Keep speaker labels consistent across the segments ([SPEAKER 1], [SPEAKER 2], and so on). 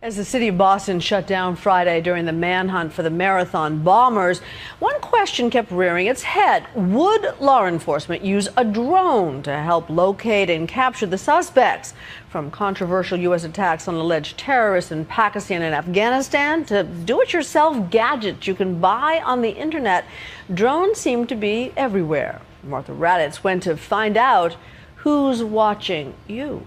[SPEAKER 1] As the city of Boston shut down Friday during the manhunt for the marathon bombers, one question kept rearing its head. Would law enforcement use a drone to help locate and capture the suspects? From controversial U.S. attacks on alleged terrorists in Pakistan and Afghanistan to do-it-yourself gadgets you can buy on the internet, drones seem to be everywhere. Martha Raddatz went to find out who's watching you.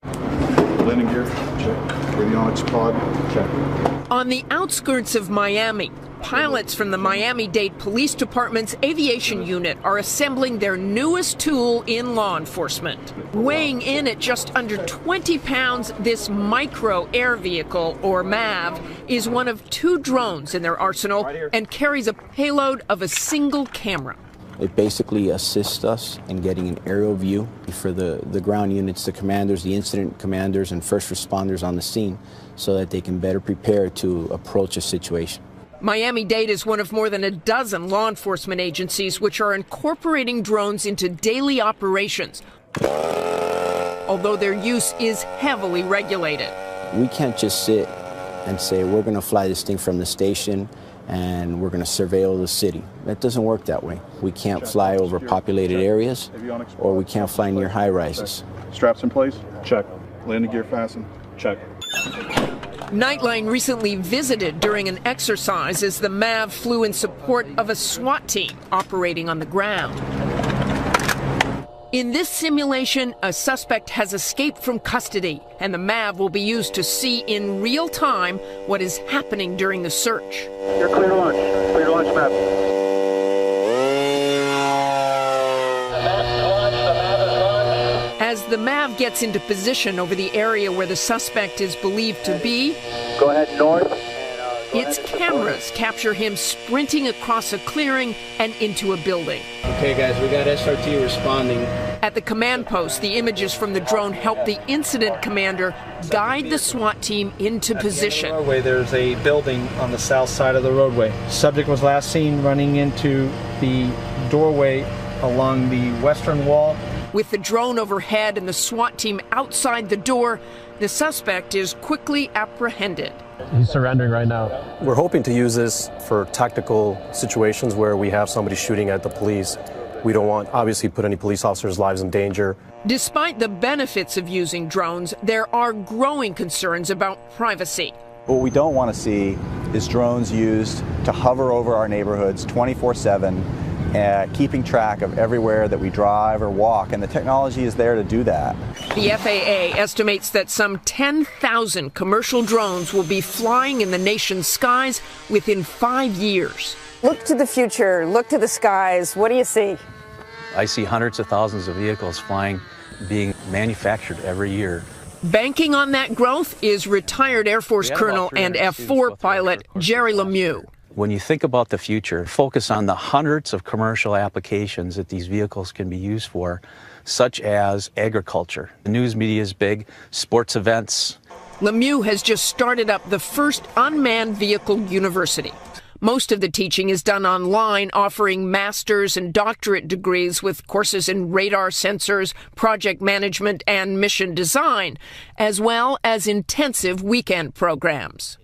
[SPEAKER 2] Landing gear, check. Radionics pod, check.
[SPEAKER 3] On the outskirts of Miami, pilots from the Miami-Dade Police Department's aviation unit are assembling their newest tool in law enforcement. Weighing in at just under 20 pounds, this micro air vehicle, or MAV, is one of 2 drones in their arsenal and carries a payload of a single camera.
[SPEAKER 4] It basically assists us in getting an aerial view for the ground units, the commanders, the incident commanders, and first responders on the scene so that they can better prepare to approach a situation.
[SPEAKER 3] Miami-Dade is one of more than a dozen law enforcement agencies which are incorporating drones into daily operations, although their use is heavily regulated.
[SPEAKER 4] We can't just sit and say, we're going to fly this thing from the station and we're going to surveil the city. That doesn't work that way. We can't fly over populated areas, or we can't fly near high rises.
[SPEAKER 2] Straps in place? Check. Landing gear fastened? Check.
[SPEAKER 3] Nightline recently visited during an exercise as the MAV flew in support of a SWAT team operating on the ground. In this simulation, a suspect has escaped from custody, and the MAV will be used to see in real time what is happening during the search.
[SPEAKER 5] You're clear to launch. Clear to launch, MAV.
[SPEAKER 3] As the MAV gets into position over the area where the suspect is believed to be,
[SPEAKER 5] go ahead north.
[SPEAKER 3] Its cameras capture him sprinting across a clearing and into a building.
[SPEAKER 6] Okay, guys, we got SRT responding.
[SPEAKER 3] At the command post, the images from the drone help the incident commander guide the SWAT team into position.
[SPEAKER 6] There's a building on the south side of the roadway. Subject was last seen running into the doorway along the western wall.
[SPEAKER 3] With the drone overhead and the SWAT team outside the door, the suspect is quickly apprehended.
[SPEAKER 7] He's surrendering right now.
[SPEAKER 8] We're hoping to use this for tactical situations where we have somebody shooting at the police. We don't want, obviously, put any police officers' lives in danger.
[SPEAKER 3] Despite the benefits of using drones, there are growing concerns about privacy.
[SPEAKER 9] What we don't want to see is drones used to hover over our neighborhoods 24/7, keeping track of everywhere that we drive or walk, and the technology is there to do that.
[SPEAKER 3] The FAA estimates that some 10,000 commercial drones will be flying in the nation's skies within 5 years.
[SPEAKER 10] Look to the future, look to the skies. What do you see?
[SPEAKER 11] I see hundreds of thousands of vehicles flying, being manufactured every year.
[SPEAKER 3] Banking on that growth is retired Air Force Colonel and F-4 pilot Jerry Lemieux.
[SPEAKER 11] When you think about the future, focus on the hundreds of commercial applications that these vehicles can be used for, such as agriculture. The news media is big, sports events.
[SPEAKER 3] Lemieux has just started up the first unmanned vehicle university. Most of the teaching is done online, offering master's and doctorate degrees with courses in radar sensors, project management, and mission design, as well as intensive weekend programs.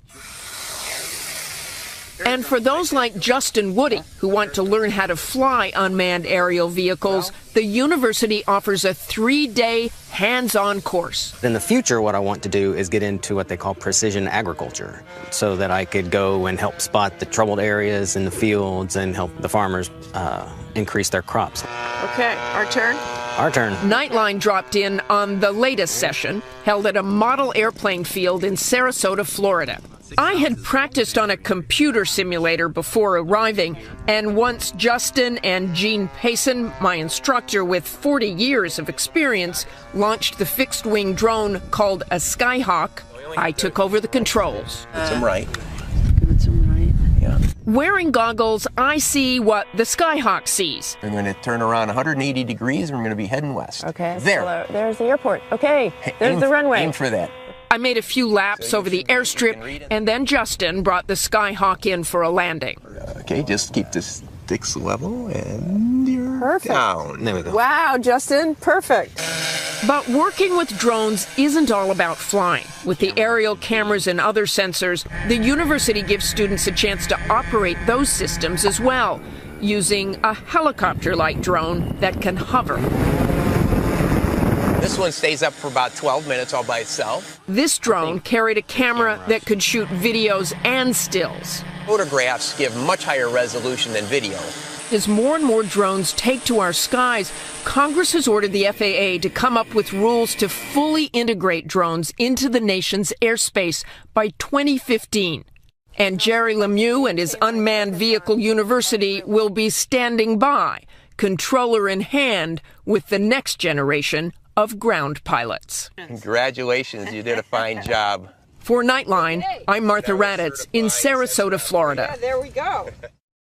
[SPEAKER 3] And for those like Justin Woody, who want to learn how to fly unmanned aerial vehicles, the university offers a 3-day hands-on course.
[SPEAKER 12] In the future, what I want to do is get into what they call precision agriculture, so that I could go and help spot the troubled areas in the fields and help the farmers increase their crops.
[SPEAKER 3] Okay, our turn?
[SPEAKER 12] Our turn.
[SPEAKER 3] Nightline dropped in on the latest session, held at a model airplane field in Sarasota, Florida. I had practiced on a computer simulator before arriving, and once Justin and Gene Payson, my instructor with 40 years of experience, launched the fixed-wing drone called a Skyhawk, I took over the controls.
[SPEAKER 12] Get some right.
[SPEAKER 10] Good, some right.
[SPEAKER 12] Yeah.
[SPEAKER 3] Wearing goggles, I see what the Skyhawk sees.
[SPEAKER 12] We're going to turn around 180 degrees, and we're going to be heading west.
[SPEAKER 10] Okay.
[SPEAKER 12] There.
[SPEAKER 10] So there's the airport. Okay. There's the runway.
[SPEAKER 12] Aim for that.
[SPEAKER 3] I made a few laps over the airstrip, and then Justin brought the Skyhawk in for a landing.
[SPEAKER 12] Okay, just keep the sticks level, and you're
[SPEAKER 10] perfect.
[SPEAKER 12] Down. There we go.
[SPEAKER 10] Wow, Justin, perfect.
[SPEAKER 3] But working with drones isn't all about flying. With the aerial cameras and other sensors, the university gives students a chance to operate those systems as well, using a helicopter-like drone that can hover.
[SPEAKER 7] This one stays up for about 12 minutes all by itself.
[SPEAKER 3] This drone carried a camera that could shoot videos and stills.
[SPEAKER 7] Photographs give much higher resolution than video.
[SPEAKER 3] As more and more drones take to our skies, Congress has ordered the FAA to come up with rules to fully integrate drones into the nation's airspace by 2015. And Jerry Lemieux and his Unmanned Vehicle University will be standing by, controller in hand, with the next generation of ground pilots.
[SPEAKER 7] Congratulations, you did a fine job.
[SPEAKER 3] For Nightline, I'm Martha Raddatz in Sarasota, Florida.
[SPEAKER 10] Yeah, there we go.